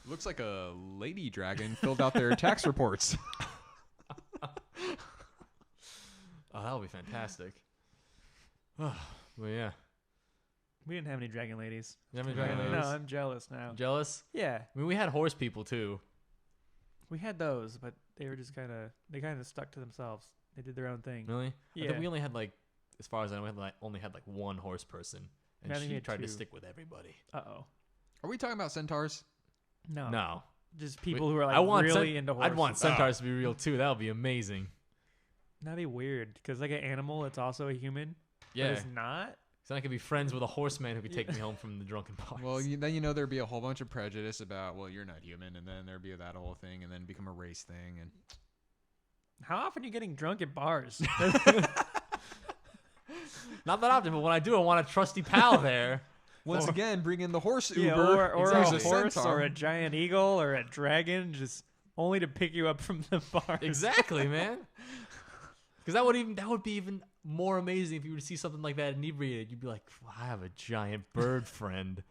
Speaker 3: Looks like a lady dragon filled out their tax reports.
Speaker 2: Oh, that would be fantastic. Well, yeah.
Speaker 1: We didn't have any Dragon Ladies.
Speaker 2: You have any dragon
Speaker 3: No.
Speaker 1: No,
Speaker 2: ladies?
Speaker 1: I'm jealous now.
Speaker 2: Jealous?
Speaker 1: Yeah,
Speaker 2: I mean, we had horse people too.
Speaker 1: we had those, but they were just kind of stuck to themselves. They did their own thing.
Speaker 2: Really? I
Speaker 1: Yeah.
Speaker 2: think we only had like, as far as I know, we had only had like one horse person, and
Speaker 1: I think we
Speaker 2: she
Speaker 1: had
Speaker 2: tried to
Speaker 1: two.
Speaker 2: stick with everybody.
Speaker 1: Uh-oh.
Speaker 3: Are we talking about centaurs?
Speaker 1: No.
Speaker 2: No,
Speaker 1: Just people who are like
Speaker 2: I want
Speaker 1: really into horses.
Speaker 2: I'd want centaurs to be real too. That would be amazing.
Speaker 1: That'd be weird because like an animal, it's also a human.
Speaker 2: Yeah,
Speaker 1: But it's not.
Speaker 2: so I could be friends with a horseman who could take me home from the drunken bars.
Speaker 3: Well, then there'd be a whole bunch of prejudice about, well, you're not human, and then there'd be that whole thing, and then become a race thing, and
Speaker 1: How often are you getting drunk at bars?
Speaker 2: Not that often, but when I do, I want a trusty pal there.
Speaker 3: once again, bring in the horse Uber.
Speaker 1: Yeah, or
Speaker 3: There's
Speaker 1: a horse
Speaker 3: centaur.
Speaker 1: or a giant eagle or a dragon, just only to pick you up from the bars.
Speaker 2: Exactly, man. Because that would be even more amazing if you were to see something like that inebriated. You'd be like, I have a giant bird friend.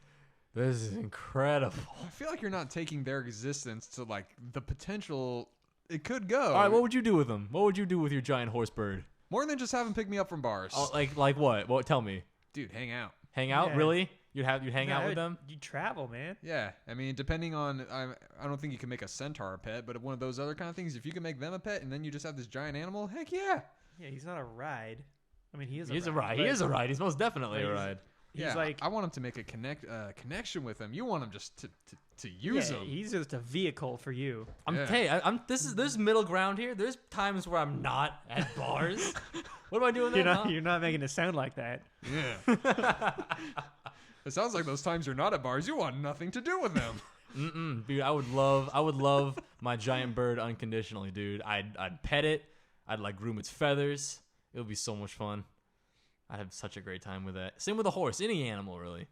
Speaker 2: This is incredible.
Speaker 3: I feel like you're not taking their existence to like the potential it could go.
Speaker 2: All right, what would you do with them? What would you do with your giant horse bird?
Speaker 3: More than just have them pick me up from bars.
Speaker 2: Oh, like what? What? Tell me.
Speaker 3: Dude, hang out.
Speaker 2: Hang out?
Speaker 1: Yeah.
Speaker 2: Really? You'd hang out
Speaker 1: No,
Speaker 2: with them?
Speaker 1: You travel, man.
Speaker 3: Yeah, I mean, depending on, I don't think you can make a centaur a pet, but one of those other kind of things, if you can make them a pet and then you just have this giant animal, heck yeah.
Speaker 1: Yeah, he's not a ride. I mean, he is.
Speaker 2: He is a
Speaker 1: ride.
Speaker 2: ride. He
Speaker 1: but
Speaker 2: is a ride. He's most definitely a
Speaker 1: He's-
Speaker 2: ride.
Speaker 1: He's
Speaker 3: Yeah,
Speaker 1: like,
Speaker 3: I want him to make a connection with him. You want him just to use
Speaker 1: yeah,
Speaker 3: him.
Speaker 1: he's just a vehicle for you.
Speaker 3: Yeah.
Speaker 2: Hey, I'm. There's middle ground here. There's times where I'm not at bars. What am I doing there?
Speaker 1: You're not making it sound like that.
Speaker 3: Yeah. It sounds like those times you're not at bars, you want nothing to do with them.
Speaker 2: Dude, I would love my giant bird unconditionally, dude. I'd pet it. I'd like groom its feathers. It would be so much fun. I'd have such a great time with that. Same with a horse, any animal really.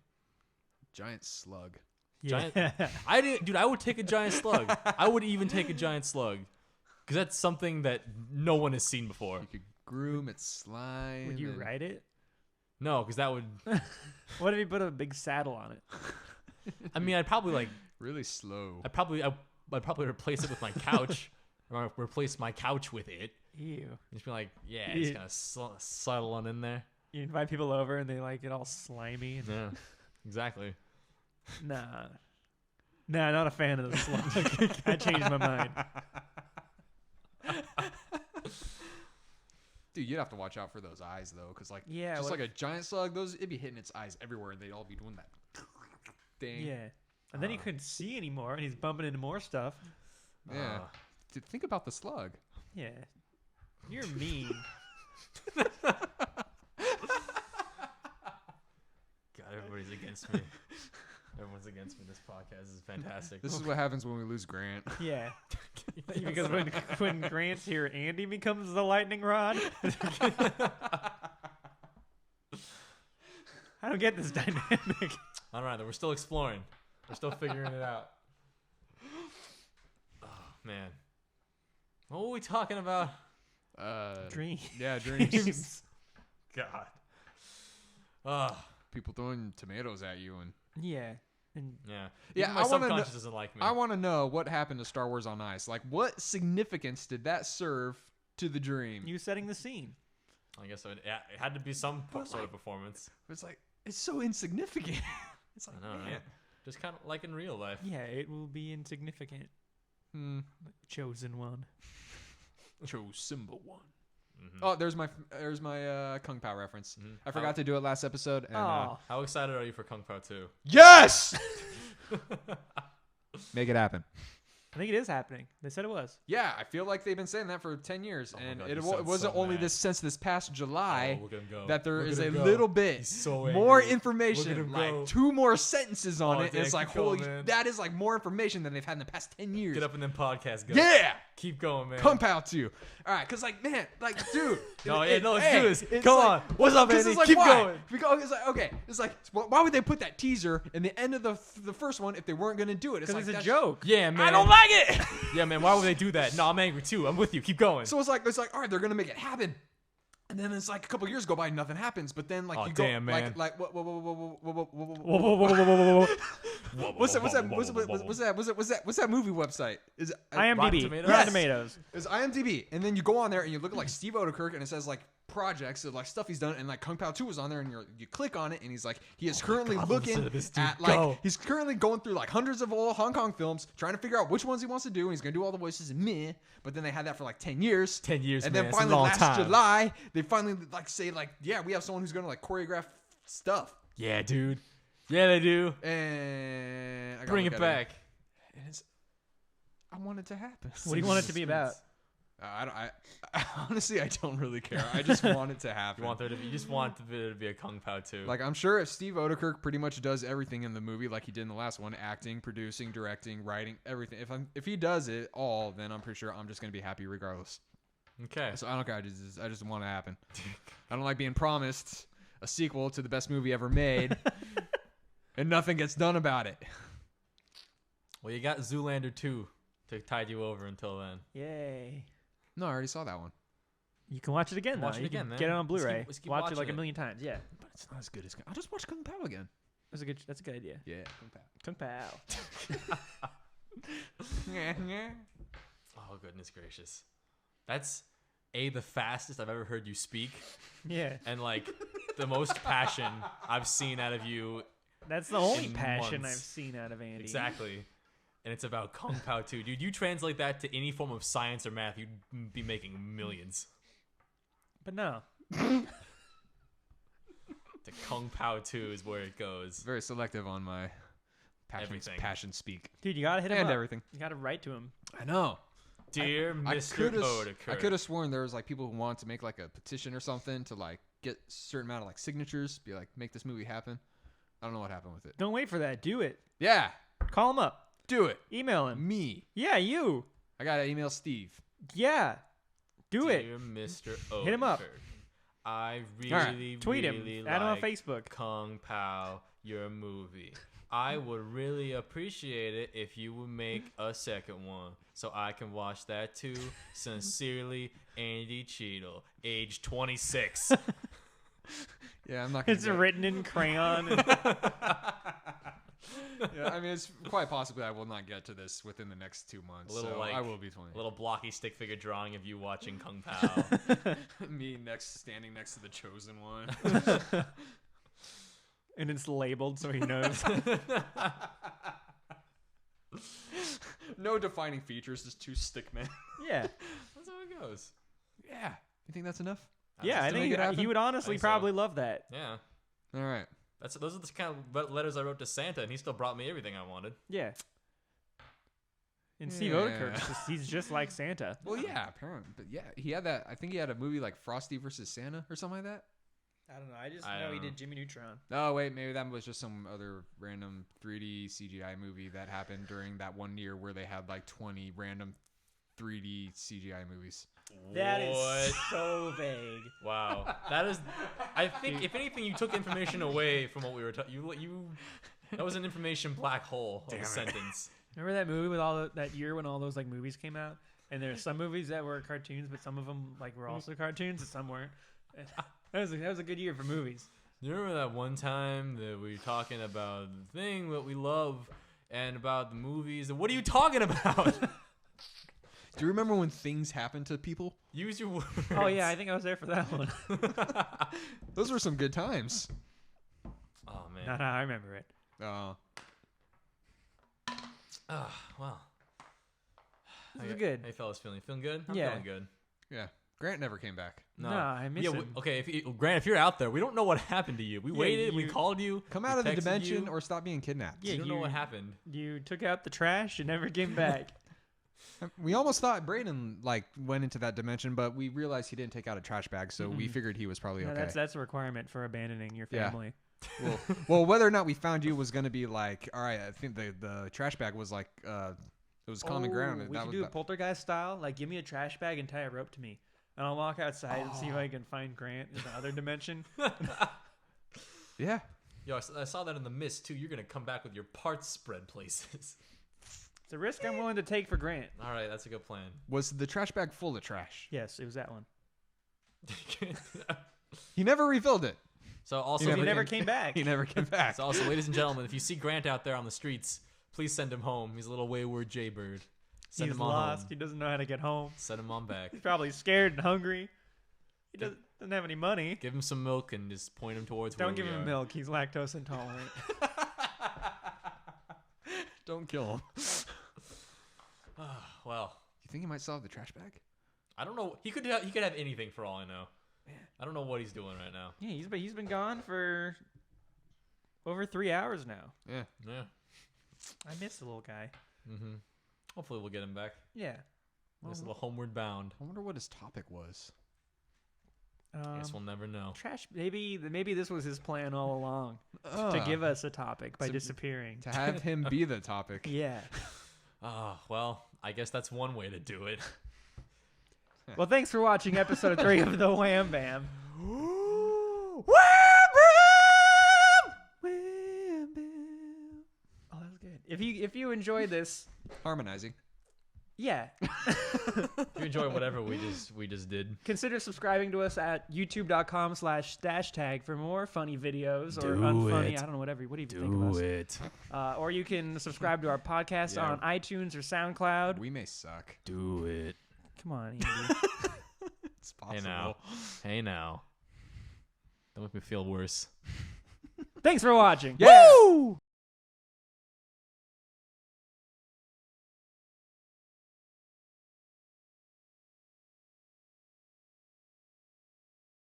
Speaker 3: Giant slug.
Speaker 2: Giant-
Speaker 1: Yeah.
Speaker 2: Dude, I would take a giant slug. I would even take a giant slug, because that's something that no one has seen before.
Speaker 3: groom its slime.
Speaker 1: Would you ride it?
Speaker 2: No, because that would.
Speaker 1: What if you put a big saddle on it?
Speaker 2: I mean, I'd probably like.
Speaker 3: Really slow.
Speaker 2: I'd probably replace it with my couch, or replace my couch with it.
Speaker 1: Ew.
Speaker 2: Just be like, yeah, it's kind of subtle on in there.
Speaker 1: You invite people over and they like get all slimy. And
Speaker 2: Yeah, exactly.
Speaker 1: Nah, not a fan of the slug. I changed my mind.
Speaker 3: Dude, you'd have to watch out for those eyes though, because like,
Speaker 1: Yeah,
Speaker 3: just
Speaker 1: what
Speaker 3: like a giant slug, it'd be hitting its eyes everywhere, and they'd all be doing that thing.
Speaker 1: Yeah, and then he couldn't see anymore, and he's bumping into more stuff.
Speaker 3: Yeah. Dude, think about the slug.
Speaker 1: Yeah, you're mean.
Speaker 2: God, everybody's against me. Everyone's against me. This podcast is fantastic.
Speaker 3: This is what happens when we lose Grant.
Speaker 1: Yeah, because when Grant's here, Andy becomes the lightning rod. I don't get this dynamic.
Speaker 2: All right, we're still exploring. We're still figuring it out. Oh man, what were we talking about?
Speaker 1: Dreams.
Speaker 3: Yeah, dreams.
Speaker 2: God.
Speaker 3: People throwing tomatoes at you and
Speaker 1: Yeah. And
Speaker 2: Yeah.
Speaker 3: Yeah,
Speaker 2: Even my subconscious doesn't like me.
Speaker 3: I want to know what happened to Star Wars on Ice. Like, what significance did that serve to the dream?
Speaker 1: you setting the scene.
Speaker 2: I guess it had to be some sort of performance.
Speaker 3: It's like, it's so insignificant. It's like,
Speaker 2: I know,
Speaker 3: man.
Speaker 2: right? Just kind of like in real life.
Speaker 1: Yeah, it will be insignificant. Chosen one.
Speaker 3: Chose symbol one.
Speaker 2: Mm-hmm.
Speaker 3: Oh, there's my Kung Pao reference.
Speaker 2: Mm-hmm.
Speaker 3: I forgot to do it last episode. And,
Speaker 1: Oh,
Speaker 2: How excited are you for Kung Pao 2?
Speaker 3: yes! Make it happen.
Speaker 1: I think it is happening. They said it was.
Speaker 3: Yeah, I feel like they've been saying that for 10 years.
Speaker 2: Oh my
Speaker 3: And
Speaker 2: God,
Speaker 3: it
Speaker 2: you sound
Speaker 3: wasn't
Speaker 2: so
Speaker 3: only
Speaker 2: mad.
Speaker 3: since this past July
Speaker 2: Look at him go.
Speaker 3: that there
Speaker 2: Look
Speaker 3: is
Speaker 2: at
Speaker 3: a
Speaker 2: him go.
Speaker 3: little bit
Speaker 2: He's so
Speaker 3: more
Speaker 2: angry.
Speaker 3: information,
Speaker 2: Look at him
Speaker 3: like
Speaker 2: go.
Speaker 3: 2 more sentences on
Speaker 2: Oh,
Speaker 3: it.
Speaker 2: Dan,
Speaker 3: It's like,
Speaker 2: keep going,
Speaker 3: holy,
Speaker 2: man.
Speaker 3: that is like more information than they've had in the past 10 years.
Speaker 2: Get up and then podcast. Go.
Speaker 3: Yeah!
Speaker 2: Keep going, man.
Speaker 3: Kung Pao 2. All right, because like, man, like, dude.
Speaker 2: Let's do this.
Speaker 3: it's
Speaker 2: Come
Speaker 3: like-
Speaker 2: on. What's up,
Speaker 3: 'cause
Speaker 2: Andy?
Speaker 3: it's like,
Speaker 2: Keep
Speaker 3: why?
Speaker 2: going.
Speaker 3: Because it's like, okay, it's like, why would they put that teaser in the end of the first one if they weren't going to do it?
Speaker 1: Because
Speaker 3: like,
Speaker 1: it's a
Speaker 3: that's-
Speaker 1: joke.
Speaker 2: Yeah, man.
Speaker 3: I don't like it.
Speaker 2: Yeah, man. Why would they do that? No, I'm angry too. I'm with you. Keep going.
Speaker 3: So it's like, all right, they're going to make it happen. And then it's like a couple years go by, nothing happens. But then like
Speaker 2: Oh,
Speaker 3: you go,
Speaker 2: damn, man.
Speaker 3: like whoa. What's that movie website? Is it,
Speaker 1: IMDb.
Speaker 2: Rotten Tomatoes?
Speaker 1: Rotten
Speaker 3: Yes.
Speaker 1: Tomatoes.
Speaker 3: It's IMDb, and then you go on there and you look at like Steve Odekirk, and it says like projects of like stuff he's done, and like Kung Pao 2 was on there, and you click on it, and he's like he is currently
Speaker 2: God,
Speaker 3: looking
Speaker 2: listen to this dude
Speaker 3: at like
Speaker 2: go.
Speaker 3: he's currently going through like hundreds of old Hong Kong films, trying to figure out which ones he wants to do, and he's gonna do all the voices and meh. But then they had that for like 10 years.
Speaker 2: 10 years,
Speaker 3: and
Speaker 2: man.
Speaker 3: then
Speaker 2: It's a
Speaker 3: finally
Speaker 2: long
Speaker 3: last
Speaker 2: time.
Speaker 3: July, they finally like say like, yeah, we have someone who's gonna like choreograph stuff,
Speaker 2: Yeah, dude. Yeah, they do.
Speaker 3: and I gotta
Speaker 2: Bring
Speaker 3: look
Speaker 2: it
Speaker 3: at
Speaker 2: back.
Speaker 3: And it's, I want it to happen.
Speaker 1: What do you want it to be about?
Speaker 3: I honestly, I don't really care. I just want it to happen.
Speaker 2: You just want there to be a Kung Pao 2.
Speaker 3: Like, I'm sure if Steve Odekirk pretty much does everything in the movie like he did in the last one, acting, producing, directing, writing, everything. If he does it all, then I'm pretty sure I'm just gonna be happy regardless.
Speaker 2: Okay.
Speaker 3: So I don't care. I just want it to happen. I don't like being promised a sequel to the best movie ever made, and nothing gets done about it.
Speaker 2: Well, you got Zoolander 2 to tide you over until then.
Speaker 1: Yay.
Speaker 3: No, I already saw that one.
Speaker 1: You can watch it again, though.
Speaker 2: Watch it
Speaker 1: You
Speaker 2: again,
Speaker 1: can
Speaker 2: man.
Speaker 1: Get it on
Speaker 2: Let's
Speaker 1: Blu-ray.
Speaker 2: keep
Speaker 1: Watch it
Speaker 2: watching
Speaker 1: like a
Speaker 2: it.
Speaker 1: million times. Yeah.
Speaker 3: But it's not as good as. I'll just watch Kung Pao again.
Speaker 1: That's a good idea.
Speaker 3: Yeah, Kung Pao.
Speaker 1: Kung Pao.
Speaker 2: Oh, goodness gracious. That's, the fastest I've ever heard you speak,
Speaker 1: Yeah.
Speaker 2: and, like, the most passion I've seen out of you.
Speaker 1: That's the only
Speaker 2: In
Speaker 1: passion
Speaker 2: months.
Speaker 1: I've seen out of Andy.
Speaker 2: Exactly. And it's about Kung Pao 2. Dude, you translate that to any form of science or math, you'd be making millions.
Speaker 1: But no.
Speaker 2: The Kung Pao 2 is where it goes.
Speaker 3: Very selective on my
Speaker 2: Everything.
Speaker 3: passion speak.
Speaker 1: Dude, you gotta hit him
Speaker 3: And
Speaker 1: up.
Speaker 3: everything.
Speaker 1: You gotta write to him.
Speaker 3: I know.
Speaker 2: Dear Mr. Odekirk.
Speaker 3: I could have sworn there was like people who wanted to make like a petition or something to like get a certain amount of like signatures, be like, make this movie happen. I don't know what happened with it.
Speaker 1: Don't wait for that. Do it.
Speaker 3: Yeah,
Speaker 1: Call him up.
Speaker 3: do it.
Speaker 1: Email him.
Speaker 3: Me.
Speaker 1: Yeah, you.
Speaker 3: I gotta email Steve.
Speaker 1: Yeah. Do it.
Speaker 2: Dear Mr. Odekirk.
Speaker 1: Hit him up.
Speaker 2: I
Speaker 3: right.
Speaker 2: really,
Speaker 1: Tweet him.
Speaker 2: really
Speaker 1: Add him on
Speaker 2: like
Speaker 1: Facebook.
Speaker 2: Kung Pao, your movie. I would really appreciate it if you would make a second one so I can watch that too. Sincerely, Andy Cheadle, age 26.
Speaker 3: Yeah, I'm not gonna
Speaker 1: It's
Speaker 3: get-
Speaker 1: written in crayon. And
Speaker 3: Yeah, I mean, it's quite possibly I will not get to this within the next 2 months.
Speaker 2: A little,
Speaker 3: so
Speaker 2: like,
Speaker 3: I will be 20.
Speaker 2: A little blocky stick figure drawing of you watching Kung Pao.
Speaker 3: Me standing next to the chosen one.
Speaker 1: and it's labeled so he knows.
Speaker 3: No defining features, just 2 stick men.
Speaker 1: Yeah.
Speaker 2: That's how it goes.
Speaker 3: Yeah. You think that's enough?
Speaker 1: Yeah, I
Speaker 3: to make
Speaker 1: think
Speaker 3: it happen?
Speaker 1: he would honestly
Speaker 2: think so.
Speaker 1: probably love that.
Speaker 2: Yeah.
Speaker 3: All right.
Speaker 2: Those are the kind of letters I wrote to Santa, and he still brought me everything I wanted.
Speaker 1: Yeah. And Steve
Speaker 3: Yeah.
Speaker 1: Odekirk, he's just like Santa.
Speaker 3: Well, yeah, apparently. But yeah, he had that. I think he had a movie like Frosty versus Santa or something like that.
Speaker 1: I don't know. I just
Speaker 2: I
Speaker 1: know
Speaker 2: don't
Speaker 1: he
Speaker 2: know.
Speaker 1: did Jimmy Neutron.
Speaker 3: Oh, wait. Maybe that was just some other random 3D CGI movie that happened during that one year where they had like 20 random 3D CGI movies.
Speaker 1: That is
Speaker 2: What?
Speaker 1: so vague.
Speaker 2: Wow. That is. I think if anything, you took information away from what we were talking. You. That was an information black hole of a sentence.
Speaker 1: Remember that movie with that year when all those like movies came out? And there's some movies that were cartoons, but some of them like were also cartoons, and some weren't. And that was a good year for movies.
Speaker 2: You remember that one time that we were talking about the thing that we love and about the movies? What are you talking about?
Speaker 3: Do you remember when things happened to people?
Speaker 2: Use your words.
Speaker 1: Oh yeah, I think I was there for that one.
Speaker 3: Those were some good times.
Speaker 2: Oh man.
Speaker 1: No, I remember it.
Speaker 2: Well.
Speaker 1: This was good.
Speaker 2: Hey fellas, feeling good? I'm
Speaker 1: Yeah.
Speaker 2: feeling good.
Speaker 3: Yeah. Grant never came back.
Speaker 1: No, I miss him.
Speaker 2: Okay, Grant, if you're out there, we don't know what happened to you. We waited, we called you.
Speaker 3: Come
Speaker 2: we
Speaker 3: out of the
Speaker 2: texted
Speaker 3: dimension
Speaker 2: you.
Speaker 3: or stop being kidnapped.
Speaker 1: Yeah,
Speaker 2: You don't know
Speaker 1: you-
Speaker 2: what happened.
Speaker 1: You took out the trash and never came back.
Speaker 3: We almost thought Brayden like went into that dimension, but we realized he didn't take out a trash bag, so we figured he was probably
Speaker 1: No,
Speaker 3: okay.
Speaker 1: that's a requirement for abandoning your
Speaker 3: Yeah.
Speaker 1: family.
Speaker 3: Well, whether or not we found you was going to be like, all right, I think the trash bag was like, it was common ground. And
Speaker 1: We
Speaker 3: that
Speaker 1: should
Speaker 3: was
Speaker 1: do a
Speaker 3: that-
Speaker 1: poltergeist style. Like, give me a trash bag and tie a rope to me, and I'll walk outside and see if I can find Grant in the other dimension.
Speaker 3: Yeah.
Speaker 2: Yo, I saw that in the mist too. You're gonna come back with your parts spread places.
Speaker 1: It's a risk I'm willing to take for Grant.
Speaker 2: All right, that's a good plan.
Speaker 3: Was the trash bag full of trash?
Speaker 1: Yes, it was that one.
Speaker 3: He never refilled it.
Speaker 2: So also,
Speaker 1: He
Speaker 3: never
Speaker 1: never
Speaker 3: came-
Speaker 1: came back.
Speaker 3: He never came back.
Speaker 2: so also, ladies and gentlemen, if you see Grant out there on the streets, please send him home. He's a little wayward jaybird. Send
Speaker 1: He's
Speaker 2: him on
Speaker 1: lost.
Speaker 2: home.
Speaker 1: He doesn't know how to get home.
Speaker 2: Send him on back.
Speaker 1: He's probably scared and hungry. He doesn't have any money.
Speaker 2: Give him some milk and just point him towards.
Speaker 1: Don't
Speaker 2: where
Speaker 1: give
Speaker 2: we
Speaker 1: him
Speaker 2: are.
Speaker 1: milk. He's lactose intolerant.
Speaker 3: Don't kill him.
Speaker 2: Well,
Speaker 3: You think he might still have the trash bag?
Speaker 2: I don't know. He could have anything for all I know. I don't know what he's doing right now.
Speaker 1: Yeah, he's been gone for over 3 hours now.
Speaker 3: Yeah.
Speaker 2: Yeah.
Speaker 1: I miss the little guy.
Speaker 2: Mm-hmm. Hopefully we'll get him back.
Speaker 1: Yeah.
Speaker 2: He's a little homeward bound.
Speaker 3: I wonder what his topic was.
Speaker 2: Guess we'll never know.
Speaker 1: Trash. Maybe this was his plan all along to give us a topic by
Speaker 3: to-
Speaker 1: disappearing.
Speaker 3: To have him be the topic.
Speaker 1: Yeah.
Speaker 2: Well, I guess that's one way to do it.
Speaker 1: Well, thanks for watching episode 3 of the Wham Bam. Wham Bam. Oh, that was good. If you enjoyed this,
Speaker 3: Harmonizing.
Speaker 1: yeah,
Speaker 2: If you enjoy whatever we just did.
Speaker 1: consider subscribing to us at youtube.com/StacheTag for more funny videos or unfunny. I don't know, whatever. What do you think of us?
Speaker 2: it.
Speaker 1: Or you can subscribe to our podcast
Speaker 3: Yeah.
Speaker 1: on iTunes or SoundCloud.
Speaker 3: We may suck.
Speaker 2: Do it.
Speaker 1: Come on, Andy.
Speaker 3: It's possible.
Speaker 2: Hey now. Don't make me feel worse.
Speaker 1: Thanks for watching.
Speaker 3: Yeah.
Speaker 1: Woo!